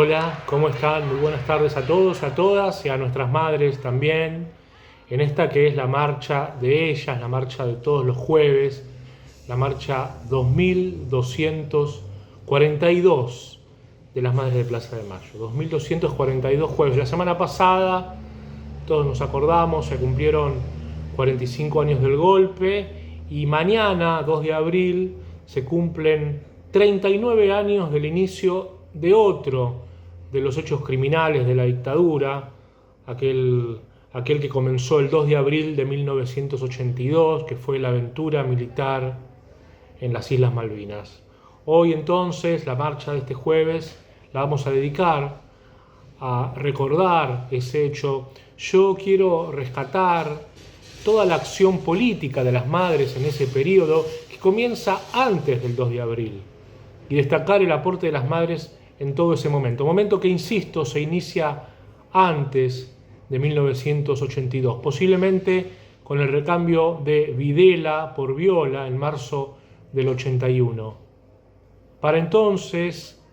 Hola, ¿cómo están? Muy buenas tardes a todos, a todas y a nuestras madres también. En esta que es la marcha de ellas, la marcha de todos los jueves, la marcha 2242 de las Madres de Plaza de Mayo. 2242 jueves. La semana pasada, todos nos acordamos, se cumplieron 45 años del golpe y mañana, 2 de abril, se cumplen 39 años del inicio de otro de los hechos criminales de la dictadura, aquel que comenzó el 2 de abril de 1982, que fue la aventura militar en las Islas Malvinas. Hoy entonces, la marcha de este jueves, la vamos a dedicar a recordar ese hecho. Yo quiero rescatar toda la acción política de las madres en ese periodo que comienza antes del 2 de abril y destacar el aporte de las madres en todo ese momento que, insisto, se inicia antes de 1982, posiblemente con el recambio de Videla por Viola en marzo del 81. Para entonces,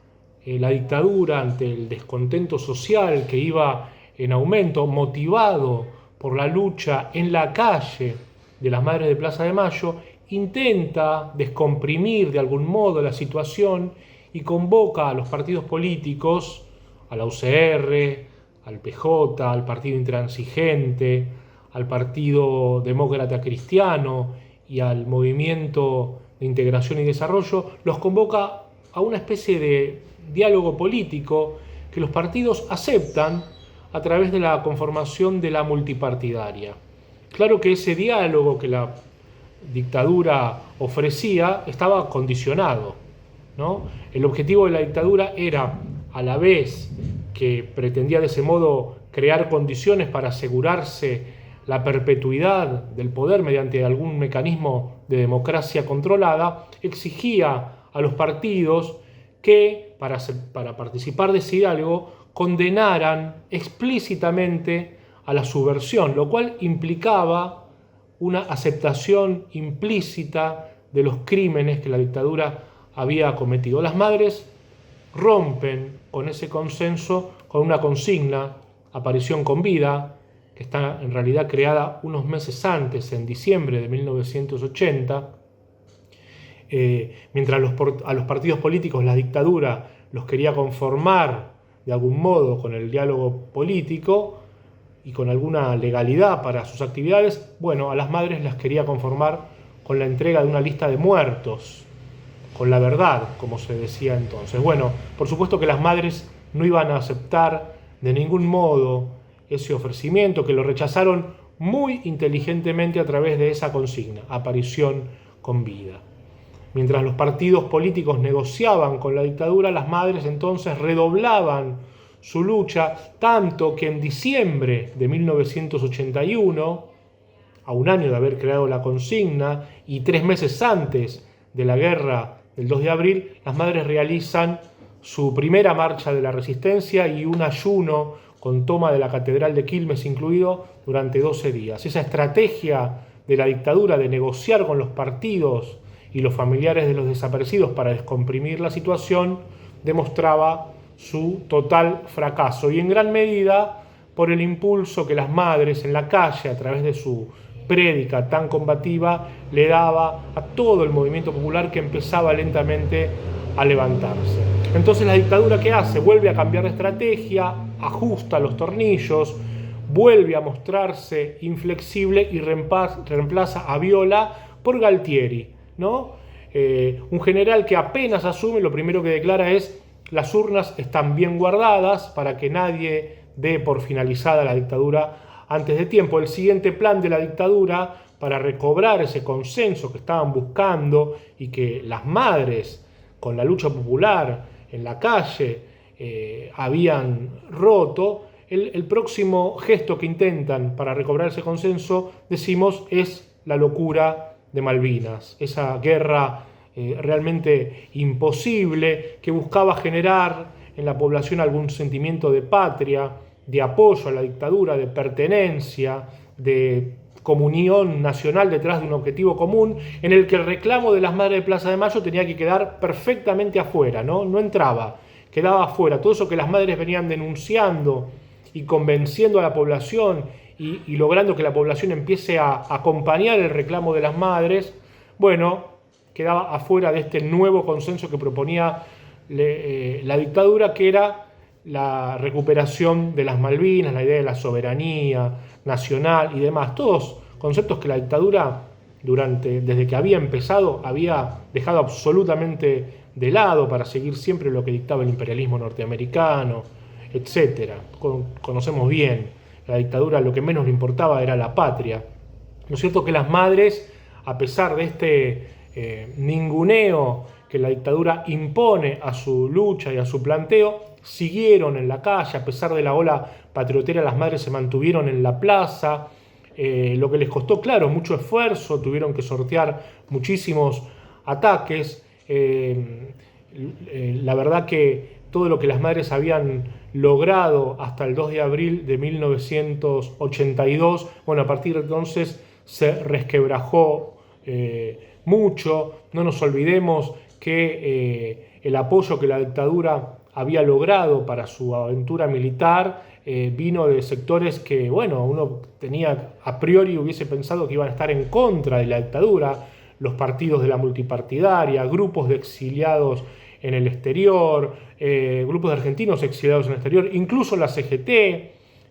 la dictadura, ante el descontento social que iba en aumento, motivado por la lucha en la calle de las Madres de Plaza de Mayo, intenta descomprimir de algún modo la situación y convoca a los partidos políticos, a la UCR, al PJ, al Partido Intransigente, al Partido Demócrata Cristiano y al Movimiento de Integración y Desarrollo, los convoca a una especie de diálogo político que los partidos aceptan a través de la conformación de la multipartidaria. Claro que ese diálogo que la dictadura ofrecía estaba condicionado, ¿no? El objetivo de la dictadura era, a la vez que pretendía de ese modo crear condiciones para asegurarse la perpetuidad del poder mediante algún mecanismo de democracia controlada, exigía a los partidos que, para participar de ese diálogo, condenaran explícitamente a la subversión, lo cual implicaba una aceptación implícita de los crímenes que la dictadura había cometido. Las madres rompen con ese consenso con una consigna, aparición con vida, que está en realidad creada unos meses antes, en diciembre de 1980, mientras a los partidos políticos la dictadura los quería conformar de algún modo con el diálogo político y con alguna legalidad para sus actividades, bueno, a las madres las quería conformar con la entrega de una lista de muertos, con la verdad, como se decía entonces. Bueno, por supuesto que las madres no iban a aceptar de ningún modo ese ofrecimiento, que lo rechazaron muy inteligentemente a través de esa consigna, aparición con vida. Mientras los partidos políticos negociaban con la dictadura, las madres entonces redoblaban su lucha, tanto que en diciembre de 1981, a un año de haber creado la consigna y 3 meses antes de la guerra del 2 de abril, las madres realizan su primera marcha de la resistencia y un ayuno con toma de la Catedral de Quilmes incluido durante 12 días. Esa estrategia de la dictadura de negociar con los partidos y los familiares de los desaparecidos para descomprimir la situación demostraba su total fracaso, y en gran medida por el impulso que las madres en la calle, a través de su prédica tan combativa, le daba a todo el movimiento popular que empezaba lentamente a levantarse. Entonces la dictadura, ¿qué hace? Vuelve a cambiar de estrategia, ajusta los tornillos, vuelve a mostrarse inflexible y reemplaza a Viola por Galtieri, ¿no? Un general que apenas asume, lo primero que declara es: las urnas están bien guardadas para que nadie dé por finalizada la dictadura antes de tiempo. El siguiente plan de la dictadura, para recobrar ese consenso que estaban buscando y que las madres, con la lucha popular en la calle, habían roto, el próximo gesto que intentan para recobrar ese consenso, decimos, es la locura de Malvinas, esa guerra realmente imposible que buscaba generar en la población algún sentimiento de patria, de apoyo a la dictadura, de pertenencia, de comunión nacional detrás de un objetivo común, en el que el reclamo de las Madres de Plaza de Mayo tenía que quedar perfectamente afuera, no entraba, quedaba afuera. Todo eso que las madres venían denunciando y convenciendo a la población y logrando que la población empiece a acompañar el reclamo de las madres, bueno, quedaba afuera de este nuevo consenso que proponía la dictadura, que era la recuperación de las Malvinas, la idea de la soberanía nacional y demás. Todos conceptos que la dictadura, desde que había empezado, había dejado absolutamente de lado para seguir siempre lo que dictaba el imperialismo norteamericano, etc. Conocemos bien, la dictadura lo que menos le importaba era la patria. ¿No es cierto que las madres, a pesar de este ninguneo que la dictadura impone a su lucha y a su planteo, siguieron en la calle? A pesar de la ola patriotera, las madres se mantuvieron en la plaza, lo que les costó, claro, mucho esfuerzo, tuvieron que sortear muchísimos ataques. La verdad que todo lo que las madres habían logrado hasta el 2 de abril de 1982, bueno, a partir de entonces se resquebrajó mucho. No nos olvidemos que el apoyo que la dictadura había logrado para su aventura militar vino de sectores que, bueno, uno tenía a priori, hubiese pensado que iban a estar en contra de la dictadura: los partidos de la multipartidaria, grupos de exiliados en el exterior, grupos de argentinos exiliados en el exterior, incluso la CGT,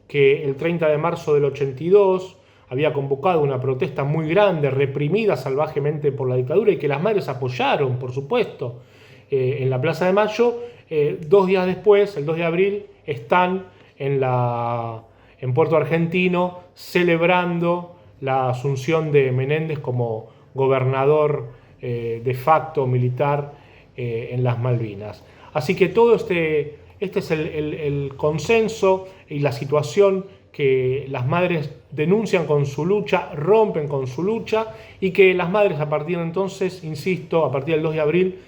que el 30 de marzo del 82 había convocado una protesta muy grande, reprimida salvajemente por la dictadura, y que las madres apoyaron, por supuesto, en la Plaza de Mayo. 2 días después, el 2 de abril, están en Puerto Argentino celebrando la asunción de Menéndez como gobernador de facto militar en las Malvinas. Así que todo este es el consenso y la situación que las madres denuncian con su lucha, rompen con su lucha, y que las madres a partir de entonces, insisto, a partir del 2 de abril,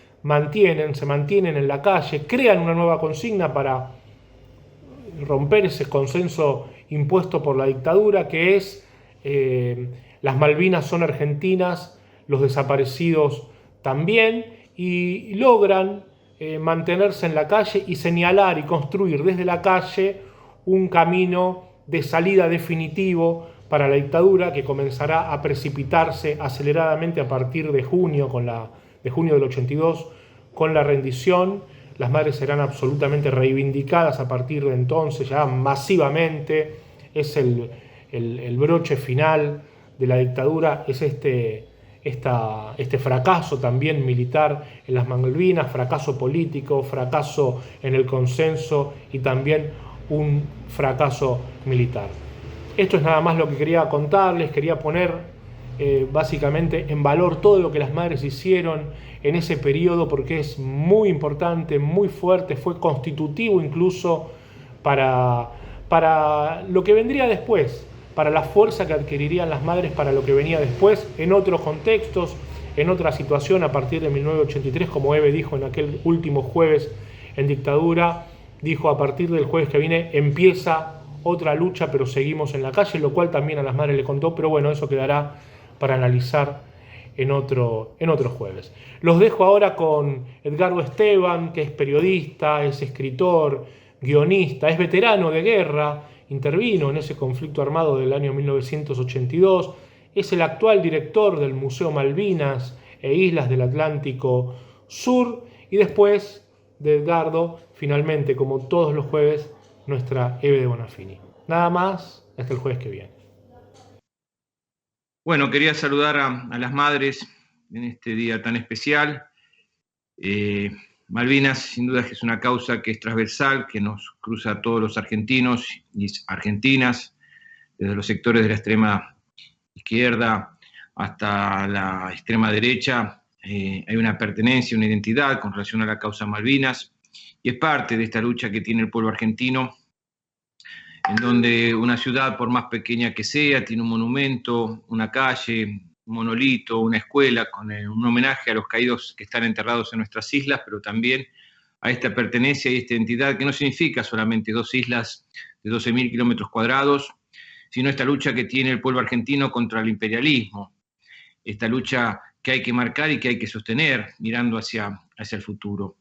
se mantienen en la calle, crean una nueva consigna para romper ese consenso impuesto por la dictadura, que es las Malvinas son argentinas, los desaparecidos también, y logran mantenerse en la calle y señalar y construir desde la calle un camino de salida definitivo para la dictadura, que comenzará a precipitarse aceleradamente a partir de junio del 82, con la rendición. Las madres serán absolutamente reivindicadas a partir de entonces, ya masivamente. Es el broche final de la dictadura, es este fracaso también militar en las Malvinas, fracaso político, fracaso en el consenso y también un fracaso militar. Esto es nada más lo que quería contarles. Quería poner básicamente en valor todo lo que las madres hicieron en ese periodo, porque es muy importante, muy fuerte, fue constitutivo incluso para lo que vendría después, para la fuerza que adquirirían las madres para lo que venía después, en otros contextos, en otra situación a partir de 1983, como Eve dijo en aquel último jueves en dictadura. Dijo: a partir del jueves que viene empieza otra lucha, pero seguimos en la calle, lo cual también a las madres le contó, pero bueno, eso quedará para analizar en otro jueves. Los dejo ahora con Edgardo Esteban, que es periodista, es escritor, guionista, es veterano de guerra, intervino en ese conflicto armado del año 1982, es el actual director del Museo Malvinas e Islas del Atlántico Sur, y después de Edgardo, finalmente, como todos los jueves, nuestra Eve de Bonafini. Nada más, hasta el jueves que viene. Bueno, quería saludar a las madres en este día tan especial. Malvinas, sin duda, es una causa que es transversal, que nos cruza a todos los argentinos y argentinas, desde los sectores de la extrema izquierda hasta la extrema derecha. Hay una pertenencia, una identidad con relación a la causa Malvinas, y es parte de esta lucha que tiene el pueblo argentino, en donde una ciudad, por más pequeña que sea, tiene un monumento, una calle, un monolito, una escuela, con un homenaje a los caídos que están enterrados en nuestras islas, pero también a esta pertenencia y esta identidad, que no significa solamente 2 islas de 12.000 kilómetros cuadrados, sino esta lucha que tiene el pueblo argentino contra el imperialismo, esta lucha que hay que marcar y que hay que sostener mirando hacia el futuro.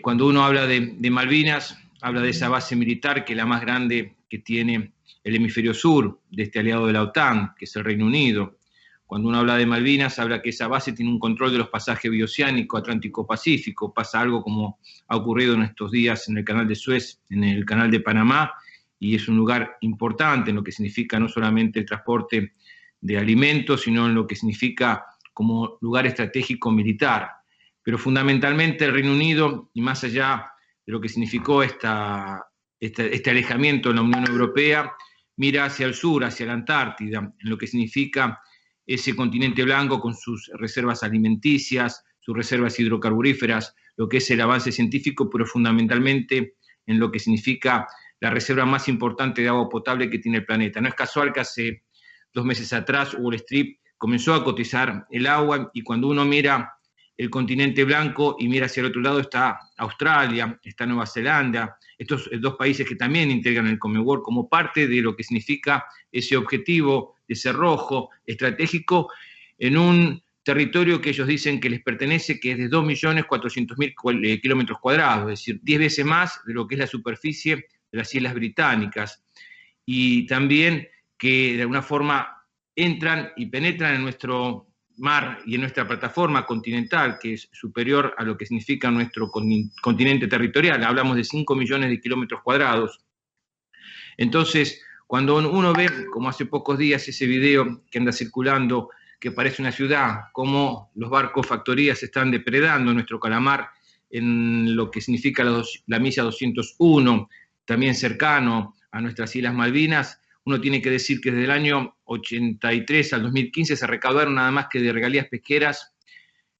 Cuando uno habla de Malvinas, habla de esa base militar que es la más grande que tiene el hemisferio sur, de este aliado de la OTAN, que es el Reino Unido. Cuando uno habla de Malvinas, habla que esa base tiene un control de los pasajes bioceánico, Atlántico-Pacífico. Pasa algo como ha ocurrido en estos días en el canal de Suez, en el canal de Panamá, y es un lugar importante en lo que significa no solamente el transporte de alimentos, sino en lo que significa como lugar estratégico militar. Pero fundamentalmente el Reino Unido, y más allá de lo que significó este alejamiento de la Unión Europea, mira hacia el sur, hacia la Antártida, en lo que significa ese continente blanco con sus reservas alimenticias, sus reservas hidrocarburíferas, lo que es el avance científico, pero fundamentalmente en lo que significa la reserva más importante de agua potable que tiene el planeta. No es casual que hace 2 meses atrás Wall Street comenzó a cotizar el agua, y cuando uno mira el continente blanco y mira hacia el otro lado está Australia, está Nueva Zelanda, estos 2 países que también integran el Commonwealth como parte de lo que significa ese objetivo de cerrojo estratégico en un territorio que ellos dicen que les pertenece, que es de 2.400.000 kilómetros cuadrados, es decir, 10 veces más de lo que es la superficie de las Islas Británicas, y también que de alguna forma entran y penetran en nuestro mar y en nuestra plataforma continental, que es superior a lo que significa nuestro continente territorial. Hablamos de 5 millones de kilómetros cuadrados. Entonces, cuando uno ve, como hace pocos días, ese video que anda circulando, que parece una ciudad, cómo los barcos factorías están depredando nuestro calamar en lo que significa la milla 201, también cercano a nuestras Islas Malvinas, uno tiene que decir que desde el año 83 al 2015 se recaudaron nada más que de regalías pesqueras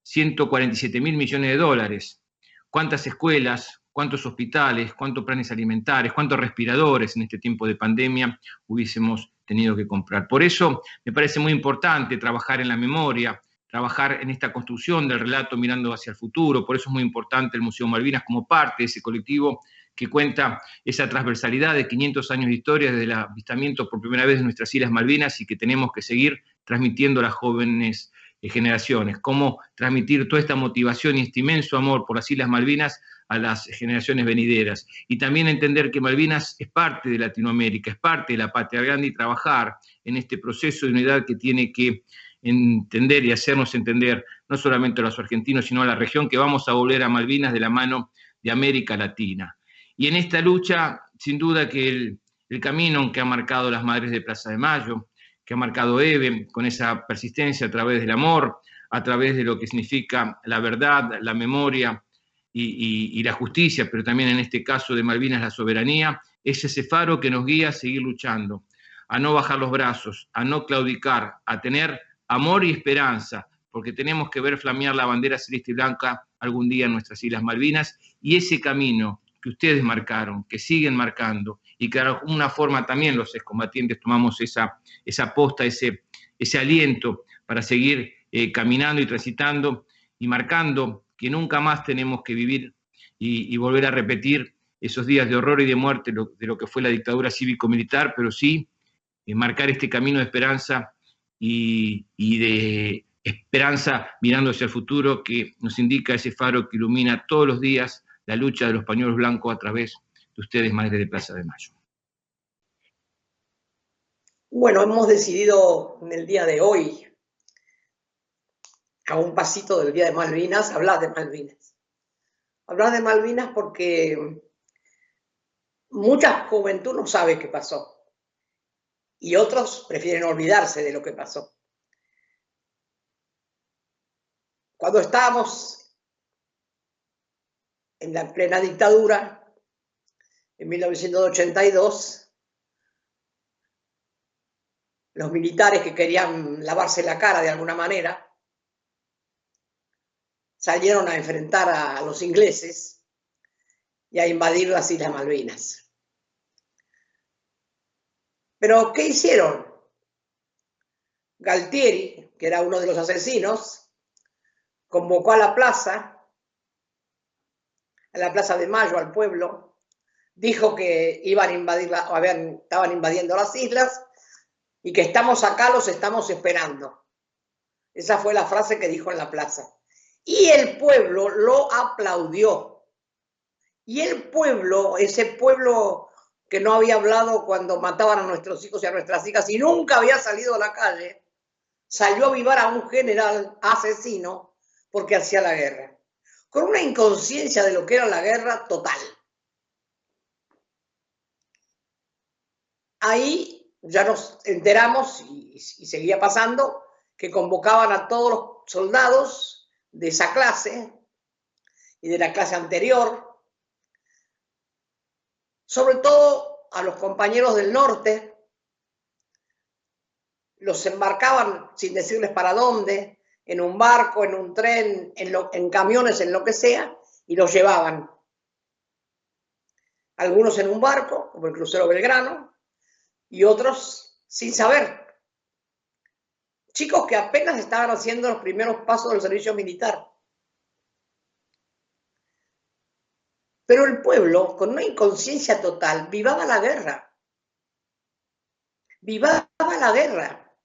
147.000 millones de dólares. ¿Cuántas escuelas, cuántos hospitales, cuántos planes alimentarios, cuántos respiradores en este tiempo de pandemia hubiésemos tenido que comprar? Por eso me parece muy importante trabajar en la memoria, trabajar en esta construcción del relato mirando hacia el futuro. Por eso es muy importante el Museo Malvinas como parte de ese colectivo que cuenta esa transversalidad de 500 años de historia desde el avistamiento por primera vez de nuestras Islas Malvinas, y que tenemos que seguir transmitiendo a las jóvenes generaciones. Cómo transmitir toda esta motivación y este inmenso amor por las Islas Malvinas a las generaciones venideras. Y también entender que Malvinas es parte de Latinoamérica, es parte de la patria grande, y trabajar en este proceso de unidad que tiene que entender y hacernos entender no solamente a los argentinos, sino a la región, que vamos a volver a Malvinas de la mano de América Latina. Y en esta lucha, sin duda que el camino que han marcado las Madres de Plaza de Mayo, que ha marcado Eve, con esa persistencia a través del amor, a través de lo que significa la verdad, la memoria y la justicia, pero también en este caso de Malvinas la soberanía, es ese faro que nos guía a seguir luchando, a no bajar los brazos, a no claudicar, a tener amor y esperanza, porque tenemos que ver flamear la bandera celeste y blanca algún día en nuestras Islas Malvinas, y ese camino que ustedes marcaron, que siguen marcando, y que de alguna forma también los excombatientes tomamos esa posta, ese aliento para seguir caminando y transitando y marcando que nunca más tenemos que vivir y volver a repetir esos días de horror y de muerte de lo que fue la dictadura cívico-militar, pero sí marcar este camino de esperanza y de esperanza mirando hacia el futuro, que nos indica ese faro que ilumina todos los días la lucha de los pañuelos blancos a través de ustedes, Madres de Plaza de Mayo. Bueno, hemos decidido en el día de hoy, a un pasito del Día de Malvinas, hablar de Malvinas. Hablar de Malvinas porque mucha juventud no sabe qué pasó y otros prefieren olvidarse de lo que pasó. Cuando estábamos en la plena dictadura, en 1982, los militares que querían lavarse la cara de alguna manera salieron a enfrentar a los ingleses y a invadir las Islas Malvinas. Pero, ¿qué hicieron? Galtieri, que era uno de los asesinos, convocó a la plaza de Mayo, al pueblo, dijo que iban a invadir estaban invadiendo las islas y que estamos acá, los estamos esperando. Esa fue la frase que dijo en la plaza. Y el pueblo lo aplaudió. Y el pueblo, ese pueblo que no había hablado cuando mataban a nuestros hijos y a nuestras hijas y nunca había salido a la calle, salió a avivar a un general asesino porque hacía la guerra, con una inconsciencia de lo que era la guerra total. Ahí ya nos enteramos, y seguía pasando, que convocaban a todos los soldados de esa clase y de la clase anterior, sobre todo a los compañeros del norte, los embarcaban sin decirles para dónde, en un barco, en un tren, en camiones, en lo que sea, y los llevaban. Algunos en un barco, como el crucero Belgrano, y otros sin saber. Chicos que apenas estaban haciendo los primeros pasos del servicio militar. Pero el pueblo, con una inconsciencia total, vivaba la guerra. Vivaba la guerra.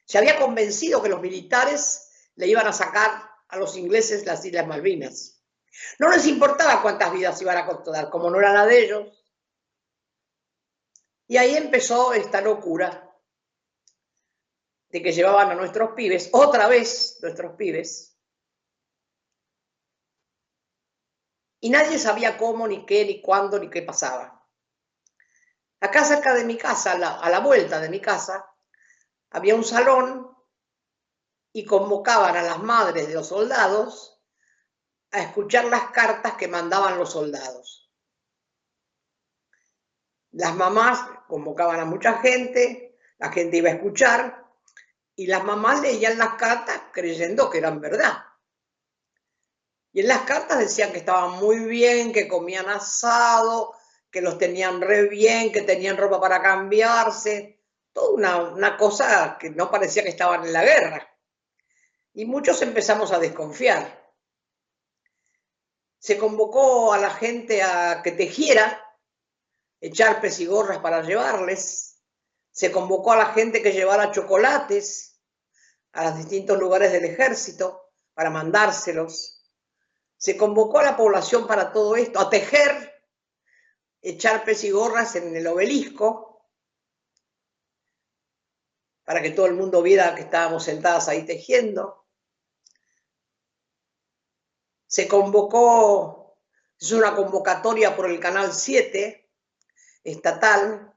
Se había convencido que los militares le iban a sacar a los ingleses las Islas Malvinas. No les importaba cuántas vidas iban a costar, como no era la de ellos. Y ahí empezó esta locura de que llevaban a nuestros pibes, otra vez nuestros pibes, y nadie sabía cómo, ni qué, ni cuándo, ni qué pasaba. Acá cerca de mi casa, a la vuelta de mi casa, había un salón y convocaban a las madres de los soldados a escuchar las cartas que mandaban los soldados. Las mamás convocaban a mucha gente, la gente iba a escuchar, y las mamás leían las cartas creyendo que eran verdad. Y en las cartas decían que estaban muy bien, que comían asado, que los tenían re bien, que tenían ropa para cambiarse, toda una cosa que no parecía que estaban en la guerra. Y muchos empezamos a desconfiar. Se convocó a la gente a que tejiera, echarpes y gorras para llevarles. Se convocó a la gente que llevara chocolates a los distintos lugares del ejército para mandárselos. Se convocó a la población para todo esto, a tejer, echarpes y gorras en el obelisco, para que todo el mundo viera que estábamos sentadas ahí tejiendo. Se convocó, es una convocatoria por el Canal 7, estatal,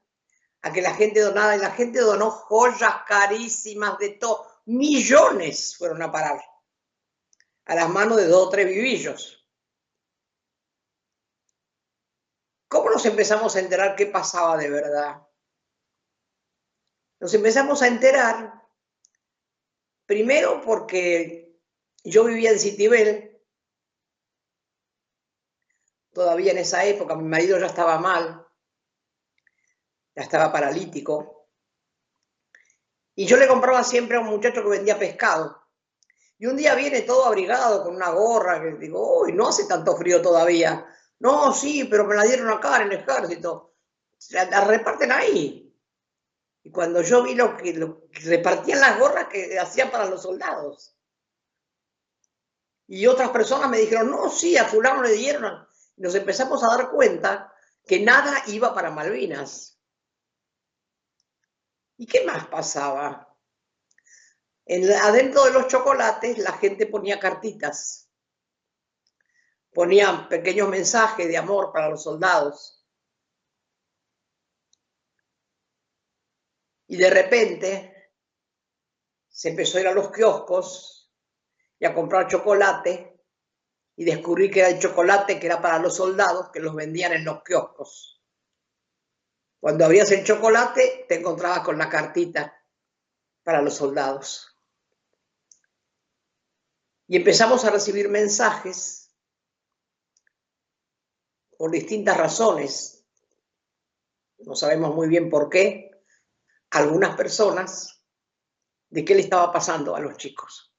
a que la gente donara, y la gente donó joyas carísimas de todo, millones fueron a parar a las manos de 2 o 3 vivillos. ¿Cómo nos empezamos a enterar qué pasaba de verdad? Nos empezamos a enterar, primero porque yo vivía en Citibel, todavía en esa época, mi marido ya estaba mal, ya estaba paralítico, y yo le compraba siempre a un muchacho que vendía pescado. Y un día viene todo abrigado con una gorra, que digo, uy, no hace tanto frío todavía. No, sí, pero me la dieron acá en el ejército. La reparten ahí. Y cuando yo vi lo que repartían las gorras que hacían para los soldados. Y otras personas me dijeron, no, sí, a fulano le dieron. Y nos empezamos a dar cuenta que nada iba para Malvinas. ¿Y qué más pasaba? Adentro de los chocolates la gente ponía cartitas, ponían pequeños mensajes de amor para los soldados. Y de repente se empezó a ir a los kioscos y a comprar chocolate, y descubrí que era el chocolate que era para los soldados, que los vendían en los kioscos. Cuando abrías el chocolate te encontrabas con la cartita para los soldados. Y empezamos a recibir mensajes por distintas razones. No sabemos muy bien por qué. Algunas personas, de qué le estaba pasando a los chicos.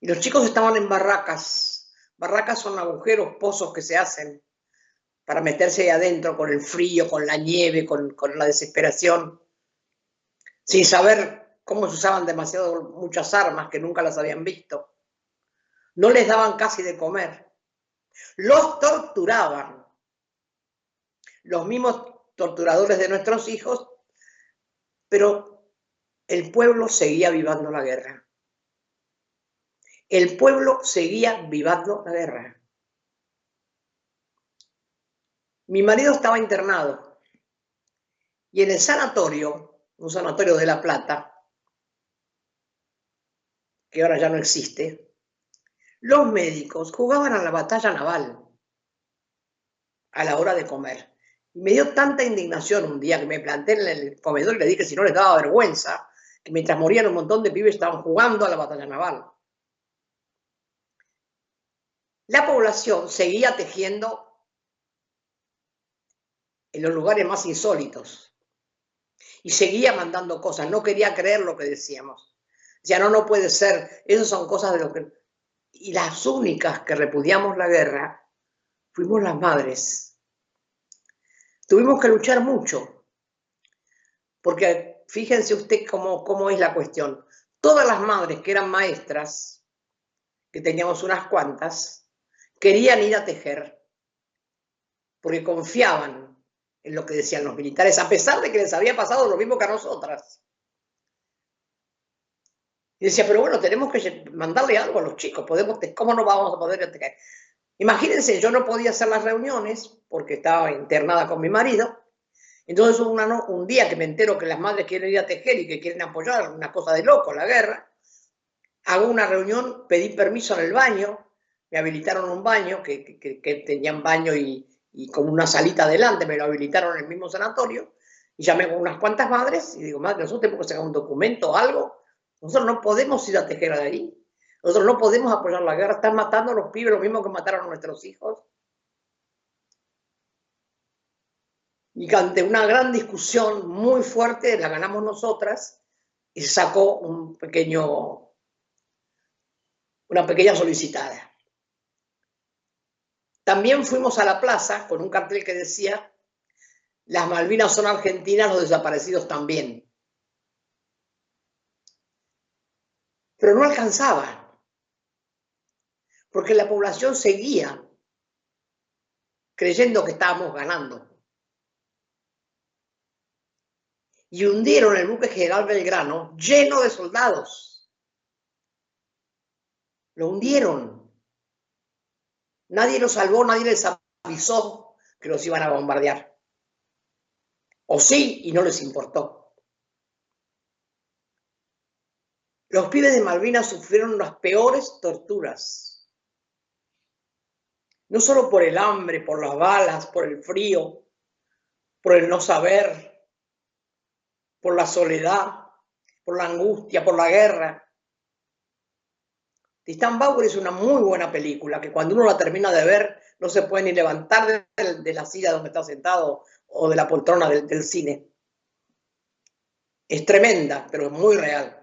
Y los chicos estaban en barracas. Barracas son agujeros, pozos que se hacen para meterse ahí adentro con el frío, con la nieve, con la desesperación, sin saber cómo se usaban muchas armas que nunca las habían visto. no les daban casi de comer, los torturaban, los mismos torturadores de nuestros hijos, pero el pueblo seguía vivando la guerra. El pueblo seguía vivando la guerra. Mi marido estaba internado y en el sanatorio, un sanatorio de La Plata, que ahora ya no existe, los médicos jugaban a la batalla naval a la hora de comer. Y me dio tanta indignación un día que me planté en el comedor y le dije si no les daba vergüenza, que mientras morían un montón de pibes estaban jugando a la batalla naval. La población seguía tejiendo en los lugares más insólitos y seguía mandando cosas, no quería creer lo que decíamos. Ya no puede ser, esas son cosas de lo que... Y las únicas que repudiamos la guerra fuimos las madres. Tuvimos que luchar mucho, porque fíjense usted cómo es la cuestión. Todas las madres que eran maestras, que teníamos unas cuantas, querían ir a tejer, porque confiaban en lo que decían los militares, a pesar de que les había pasado lo mismo que a nosotras. Y decía, pero bueno, tenemos que mandarle algo a los chicos, ¿cómo no vamos a poder tejer? Imagínense, yo no podía hacer las reuniones porque estaba internada con mi marido. Entonces un día que me entero que las madres quieren ir a tejer y que quieren apoyar, una cosa de loco, la guerra, hago una reunión, pedí permiso en el baño, me habilitaron un baño, que tenían baño y como una salita adelante, me lo habilitaron en el mismo sanatorio, y llamé con unas cuantas madres y digo, madre, nosotros tenemos que sacar un documento o algo, nosotros no podemos ir a tejer de ahí, nosotros no podemos apoyar la guerra, están matando a los pibes lo mismo que mataron a nuestros hijos. Y ante una gran discusión muy fuerte, la ganamos nosotras y se sacó una pequeña solicitada. También fuimos a la plaza con un cartel que decía, las Malvinas son argentinas, los desaparecidos también. Pero no alcanzaba, porque la población seguía creyendo que estábamos ganando. Y hundieron el buque General Belgrano lleno de soldados. Lo hundieron. Nadie lo salvó, nadie les avisó que los iban a bombardear. O sí, y no les importó. Los pibes de Malvinas sufrieron las peores torturas. No solo por el hambre, por las balas, por el frío, por el no saber, por la soledad, por la angustia, por la guerra. Tristan Bauer es una muy buena película que cuando uno la termina de ver no se puede ni levantar de la silla donde está sentado o de la poltrona del cine. Es tremenda, pero es muy real.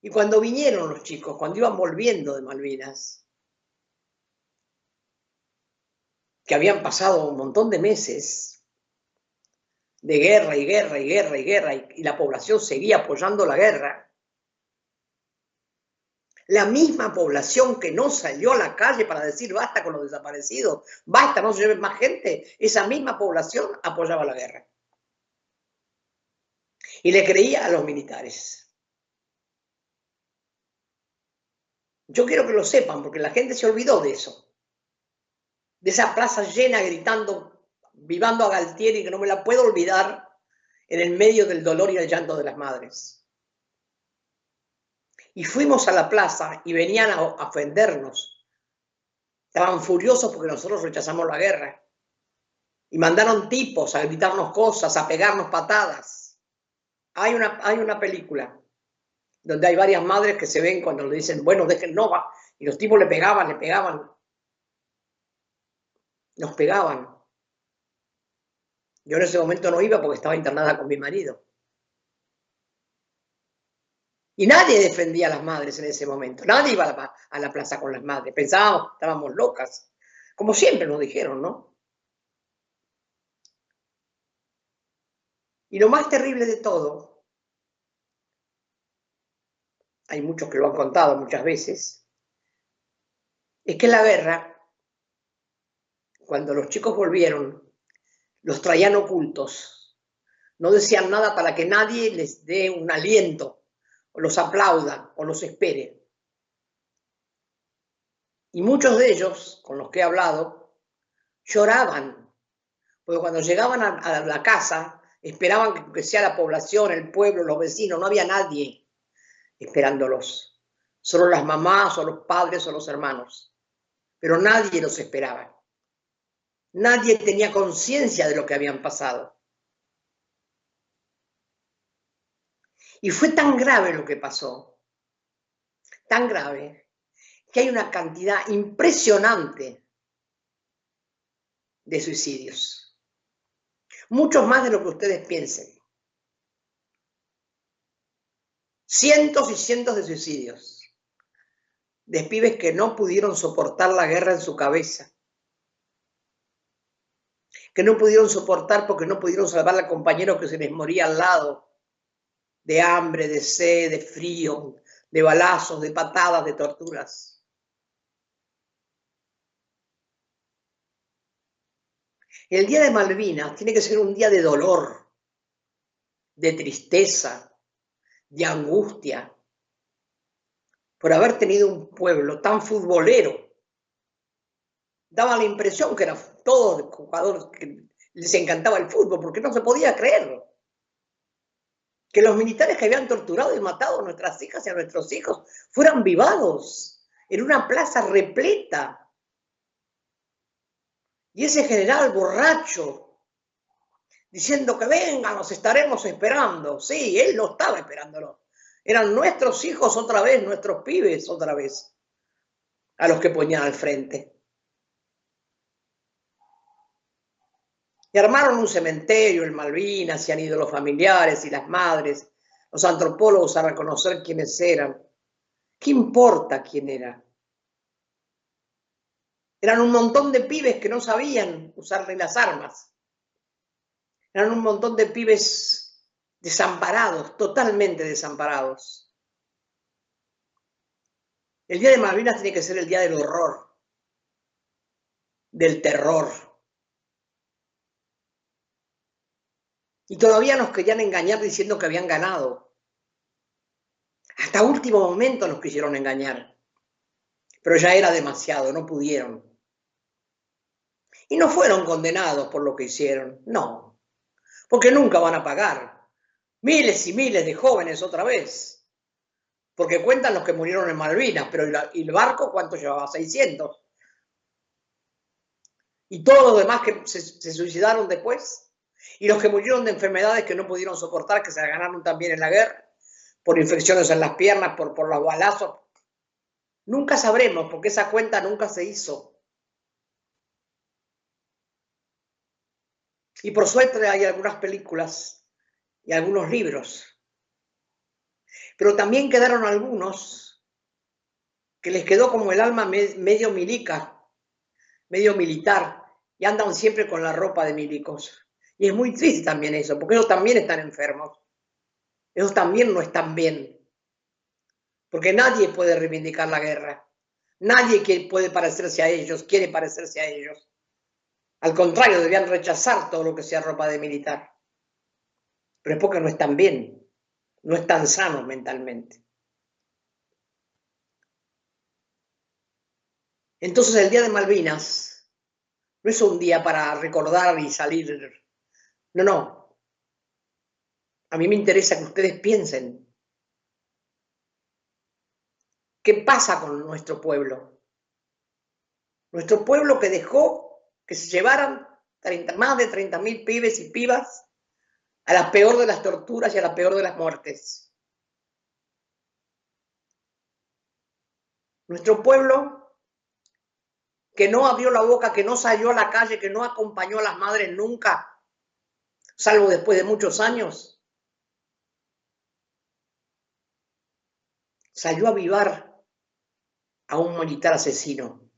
Y cuando vinieron los chicos, cuando iban volviendo de Malvinas, que habían pasado un montón de meses de guerra y guerra y guerra y guerra, y la población seguía apoyando la guerra, la misma población que no salió a la calle para decir basta con los desaparecidos, basta, no se lleven más gente, esa misma población apoyaba la guerra. Y le creía a los militares. Yo quiero que lo sepan, porque la gente se olvidó de eso. De esa plaza llena gritando, vivando a Galtieri, que no me la puedo olvidar, en el medio del dolor y el llanto de las madres. Y fuimos a la plaza y venían a ofendernos. Estaban furiosos porque nosotros rechazamos la guerra. Y mandaron tipos a gritarnos cosas, a pegarnos patadas. Hay una película donde hay varias madres que se ven cuando le dicen, bueno, dejen, no va. Y los tipos le pegaban. Nos pegaban. Yo en ese momento no iba porque estaba internada con mi marido. Y nadie defendía a las madres en ese momento. Nadie iba a la plaza con las madres. Pensábamos, estábamos locas. Como siempre nos dijeron, ¿no? Y lo más terrible de todo, hay muchos que lo han contado muchas veces, es que en la guerra, cuando los chicos volvieron, los traían ocultos. No decían nada para que nadie les dé un aliento, o los aplauda, o los espere. Y muchos de ellos, con los que he hablado, lloraban, porque cuando llegaban a la casa, esperaban que sea la población, el pueblo, los vecinos, no había nadie esperándolos. Solo las mamás, o los padres, o los hermanos. Pero nadie los esperaba. Nadie tenía conciencia de lo que habían pasado. Y fue tan grave lo que pasó, tan grave, que hay una cantidad impresionante de suicidios. Muchos más de lo que ustedes piensen. Cientos y cientos de suicidios. De pibes que no pudieron soportar la guerra en su cabeza. Que no pudieron soportar porque no pudieron salvar al compañero que se les moría al lado. De hambre, de sed, de frío, de balazos, de patadas, de torturas. El día de Malvinas tiene que ser un día de dolor, de tristeza, de angustia, por haber tenido un pueblo tan futbolero. Daba la impresión que eran todos jugadores que les encantaba el fútbol, porque no se podía creer que los militares que habían torturado y matado a nuestras hijas y a nuestros hijos fueran vivados en una plaza repleta. Y ese general borracho, diciendo que vengan, los estaremos esperando. Sí, él no estaba esperándolo. Eran nuestros hijos otra vez, nuestros pibes otra vez, a los que ponían al frente. Y armaron un cementerio en Malvinas, y han ido los familiares y las madres, los antropólogos a reconocer quiénes eran. ¿Qué importa quién era? Eran un montón de pibes que no sabían usar ni las armas. Eran un montón de pibes desamparados, totalmente desamparados. El día de Malvinas tiene que ser el día del horror, del terror. Y todavía nos querían engañar diciendo que habían ganado. Hasta último momento nos quisieron engañar. Pero ya era demasiado, no pudieron. Y no fueron condenados por lo que hicieron, no. Porque nunca van a pagar. Miles y miles de jóvenes otra vez. Porque cuentan los que murieron en Malvinas, pero ¿y el barco cuánto llevaba? 600. ¿Y todos los demás que se suicidaron después? ¿Y los que murieron de enfermedades que no pudieron soportar, que se ganaron también en la guerra? Por infecciones en las piernas, por los balazos. Nunca sabremos, porque esa cuenta nunca se hizo. Y por suerte hay algunas películas y algunos libros. Pero también quedaron algunos que les quedó como el alma medio milica, medio militar, y andan siempre con la ropa de milicos. Y es muy triste también eso, porque ellos también están enfermos. Ellos también no están bien. Porque nadie puede reivindicar la guerra. Nadie puede parecerse a ellos, quiere parecerse a ellos. Al contrario, deberían rechazar todo lo que sea ropa de militar. Pero es porque no están bien, no están sanos mentalmente. Entonces el día de Malvinas no es un día para recordar y salir. No, no. A mí me interesa que ustedes piensen. ¿Qué pasa con nuestro pueblo? Nuestro pueblo que dejó que se llevaran más de 30.000 pibes y pibas a la peor de las torturas y a la peor de las muertes. Nuestro pueblo que no abrió la boca, que no salió a la calle, que no acompañó a las madres nunca, salvo después de muchos años, salió a avivar a un militar asesino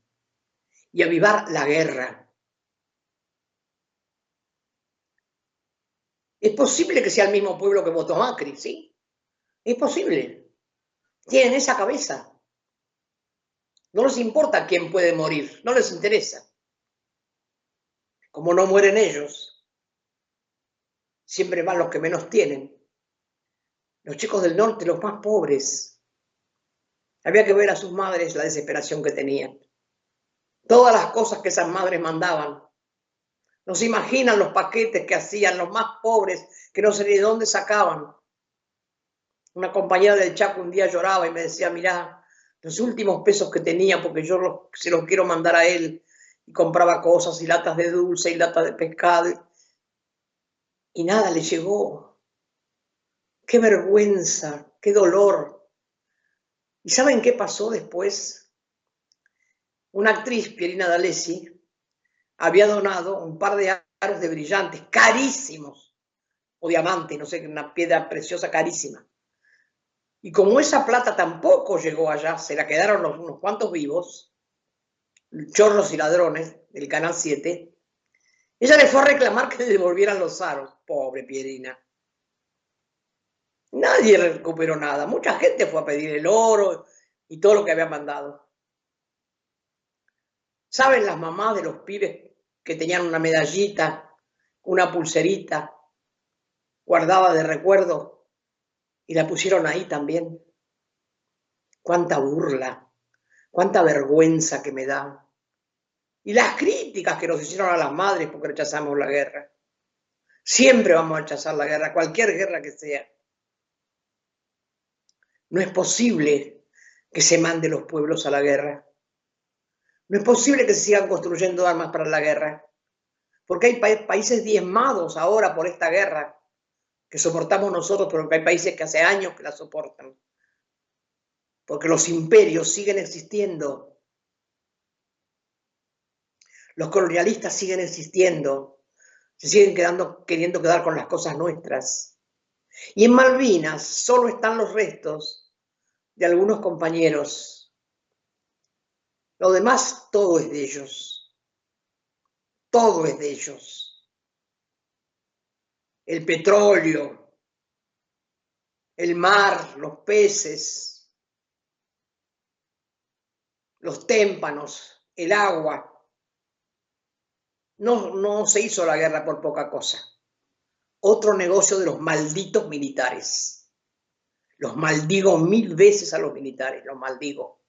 y a avivar la guerra. Es posible que sea el mismo pueblo que votó Macri, ¿sí? Es posible. Tienen esa cabeza. No les importa quién puede morir, no les interesa. Como no mueren ellos, siempre van los que menos tienen. Los chicos del norte, los más pobres. Había que ver a sus madres la desesperación que tenían. Todas las cosas que esas madres mandaban. No se imaginan los paquetes que hacían los más pobres, que no sé ni de dónde sacaban. Una compañera del Chaco un día lloraba y me decía, mirá, los últimos pesos que tenía, porque yo se los quiero mandar a él, y compraba cosas, y latas de dulce, y latas de pescado, y nada le llegó. Qué vergüenza, qué dolor. ¿Y saben qué pasó después? Una actriz, Pierina D'Alessi, había donado un par de aros de brillantes, carísimos, o diamantes, no sé, una piedra preciosa carísima. Y como esa plata tampoco llegó allá, se la quedaron unos cuantos vivos, chorros y ladrones del Canal 7, ella le fue a reclamar que le devolvieran los aros. Pobre Pierina. Nadie recuperó nada. Mucha gente fue a pedir el oro y todo lo que había mandado. ¿Saben las mamás de los pibes que tenían una medallita, una pulserita guardada de recuerdo y la pusieron ahí también? Cuánta burla, cuánta vergüenza que me da. Y las críticas que nos hicieron a las madres porque rechazamos la guerra. Siempre vamos a rechazar la guerra, cualquier guerra que sea. No es posible que se mande los pueblos a la guerra. No es posible que se sigan construyendo armas para la guerra. Porque hay países diezmados ahora por esta guerra que soportamos nosotros, pero que hay países que hace años que la soportan. Porque los imperios siguen existiendo. Los colonialistas siguen existiendo. Se siguen queriendo quedar con las cosas nuestras. Y en Malvinas solo están los restos de algunos compañeros. Lo demás, todo es de ellos. Todo es de ellos. El petróleo, el mar, los peces, los témpanos, el agua. No se hizo la guerra por poca cosa. Otro negocio de los malditos militares. Los maldigo 1000 veces a los militares, los maldigo.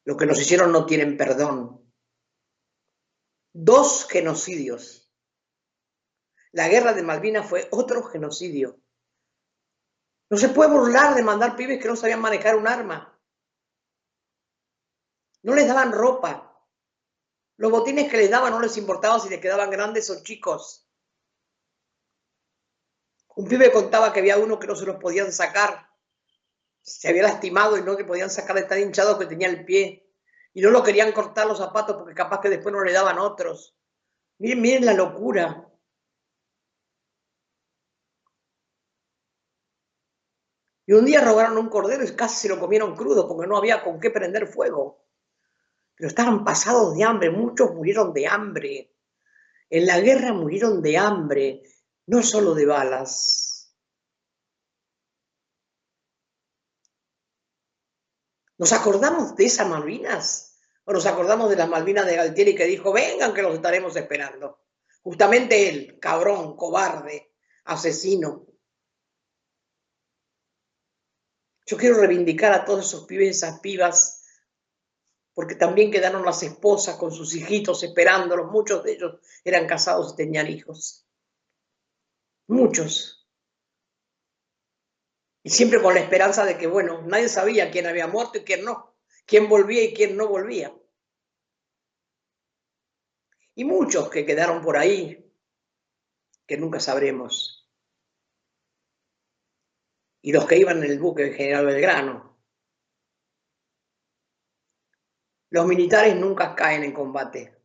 Lo que nos hicieron no tienen perdón. 2 genocidios. La guerra de Malvinas fue otro genocidio. No se puede burlar de mandar pibes que no sabían manejar un arma. No les daban ropa. Los botines que les daban no les importaba si les quedaban grandes o chicos. Un pibe contaba que había uno que no se los podían sacar. Se había lastimado y no le podían sacar de tan hinchado que tenía el pie. Y no lo querían cortar los zapatos porque capaz que después no le daban otros. Miren la locura. Y un día robaron un cordero y casi se lo comieron crudo porque no había con qué prender fuego. Pero estaban pasados de hambre, muchos murieron de hambre. En la guerra murieron de hambre, no solo de balas. ¿Nos acordamos de esas Malvinas? ¿O nos acordamos de las Malvinas de Galtieri que dijo, vengan que los estaremos esperando? Justamente él, cabrón, cobarde, asesino. Yo quiero reivindicar a todos esos pibes y esas pibas, porque también quedaron las esposas con sus hijitos esperándolos. Muchos de ellos eran casados y tenían hijos. Muchos. Y siempre con la esperanza de que, bueno, nadie sabía quién había muerto y quién no. Quién volvía y quién no volvía. Y muchos que quedaron por ahí, que nunca sabremos. Y los que iban en el buque de General Belgrano. Los militares nunca caen en combate.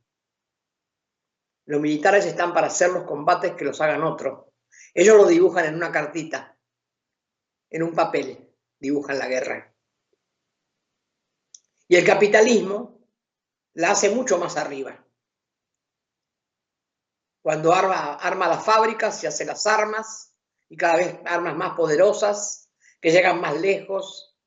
Los militares están para hacer los combates que los hagan otros. Ellos lo dibujan en una cartita, en un papel, dibujan la guerra. Y el capitalismo la hace mucho más arriba. Cuando arma las fábricas y hace las armas, y cada vez armas más poderosas, que llegan más lejos,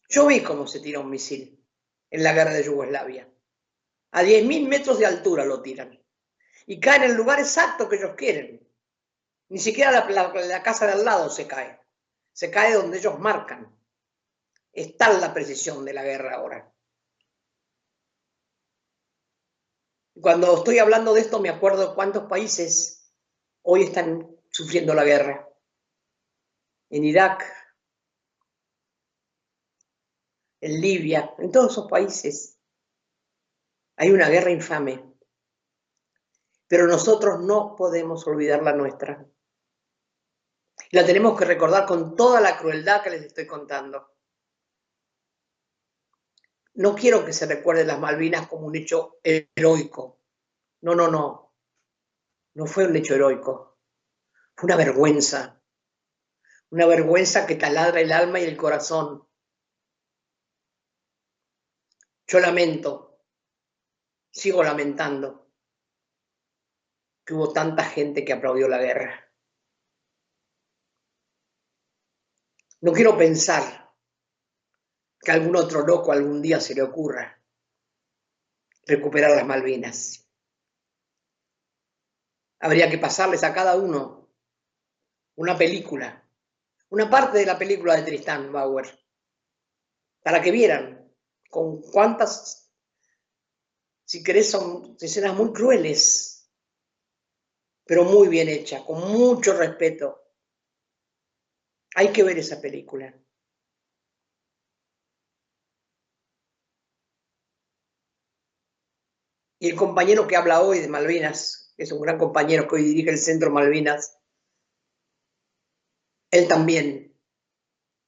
Yo vi cómo se tira un misil en la guerra de Yugoslavia. A 10.000 metros de altura lo tiran. Y cae en el lugar exacto que ellos quieren. Ni siquiera la casa de al lado se cae. Se cae donde ellos marcan. Es tal la precisión de la guerra ahora. Cuando estoy hablando de esto me acuerdo de cuántos países hoy están sufriendo la guerra. En Irak, en Libia, en todos esos países hay una guerra infame. Pero nosotros no podemos olvidar la nuestra. La tenemos que recordar con toda la crueldad que les estoy contando. No quiero que se recuerden las Malvinas como un hecho heroico. No, no, no. No fue un hecho heroico. Fue una vergüenza. Una vergüenza que taladra el alma y el corazón. Yo lamento, sigo lamentando, que hubo tanta gente que aplaudió la guerra. No quiero pensar que a algún otro loco algún día se le ocurra recuperar las Malvinas. Habría que pasarles a cada uno una película, una parte de la película de Tristán Bauer, para que vieran con cuántas, si querés, son escenas muy crueles, pero muy bien hechas, con mucho respeto. Hay que ver esa película. Y el compañero que habla hoy de Malvinas, que es un gran compañero que hoy dirige el Centro Malvinas, él también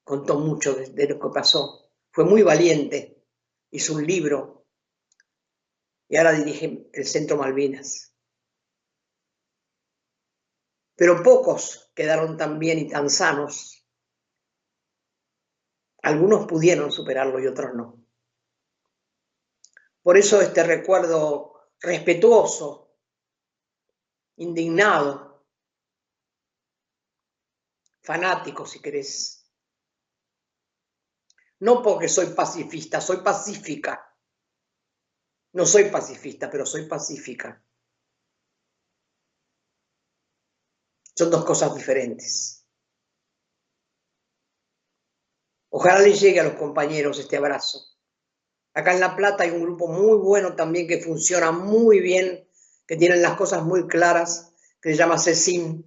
contó mucho de lo que pasó. Fue muy valiente, hizo un libro y ahora dirige el Centro Malvinas. Pero pocos quedaron tan bien y tan sanos. Algunos pudieron superarlo y otros no. Por eso este recuerdo respetuoso, indignado, fanático, si querés. No porque soy pacifista, soy pacífica. No soy pacifista, pero soy pacífica. Son dos cosas diferentes. Ojalá les llegue a los compañeros este abrazo. Acá en La Plata hay un grupo muy bueno también que funciona muy bien, que tienen las cosas muy claras, que se llama CECIM,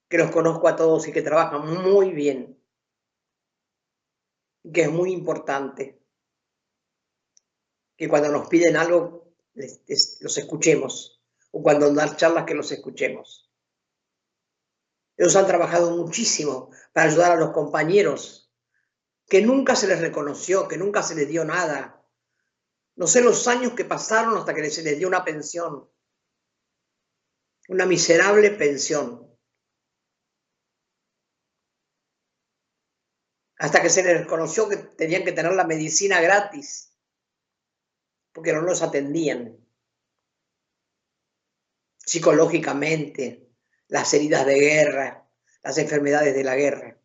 que los conozco a todos y que trabajan muy bien, que es muy importante, que cuando nos piden algo los escuchemos, o cuando dan charlas que los escuchemos. Ellos han trabajado muchísimo para ayudar a los compañeros, que nunca se les reconoció, que nunca se les dio nada. No sé los años que pasaron hasta que se les dio una pensión, una miserable pensión. Hasta que se les reconoció que tenían que tener la medicina gratis, porque no los atendían psicológicamente, las heridas de guerra, las enfermedades de la guerra.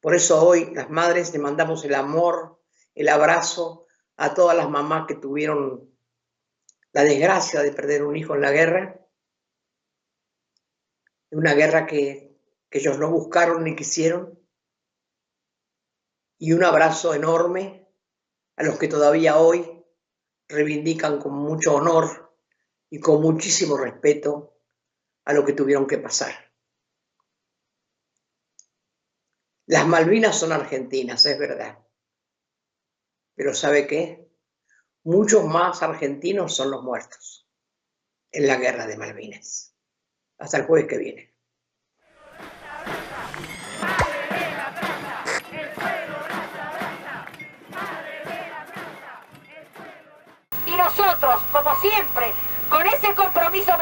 Por eso hoy las madres le mandamos el amor, el abrazo a todas las mamás que tuvieron la desgracia de perder un hijo en la guerra, una guerra que ellos no buscaron ni quisieron, y un abrazo enorme a los que todavía hoy reivindican con mucho honor y con muchísimo respeto a lo que tuvieron que pasar. Las Malvinas son argentinas, es verdad. Pero ¿sabe qué? Muchos más argentinos son los muertos en la guerra de Malvinas. Hasta el jueves que viene. Y nosotros, como siempre, con ese compromiso